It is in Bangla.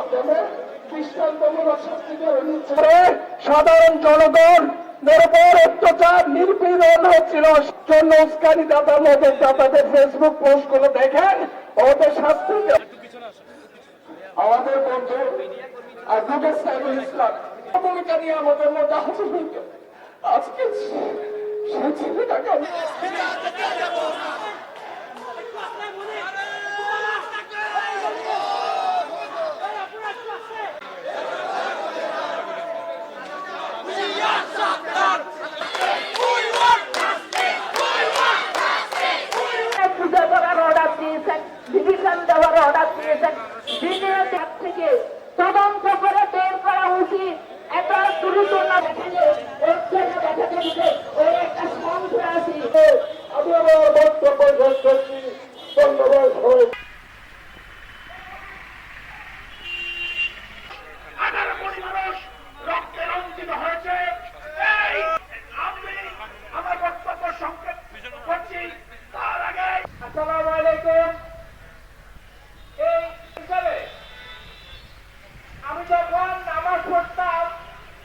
মাধ্যমে দৃষ্টান্তমূলক শাস্তি করে সাধারণ জনগণ উপর অত্যাচার নির্পীড়ন হচ্ছিল জন্য উস্কানি দাতা মদের দাতাদের ফেসবুক পোস্ট গুলো দেখেন ওদের শাস্তি আমাদের বন্ধু অ্যাডভোকেট সাইদুল ইসলাম ভূমিকা নিয়ে আমাদের মধ্যে আজকে সেই ছেলেটাকে ডিভিশন দেওয়ার অর্ডার দিয়েছেন থেকে তদন্ত করে বের করা উচিত এত দ্রুত না দেখালে দেখাতে দিলে ওই একটা সন্ত্রাসী আমি আমার বক্তব্য শেষ করছি ধন্যবাদ।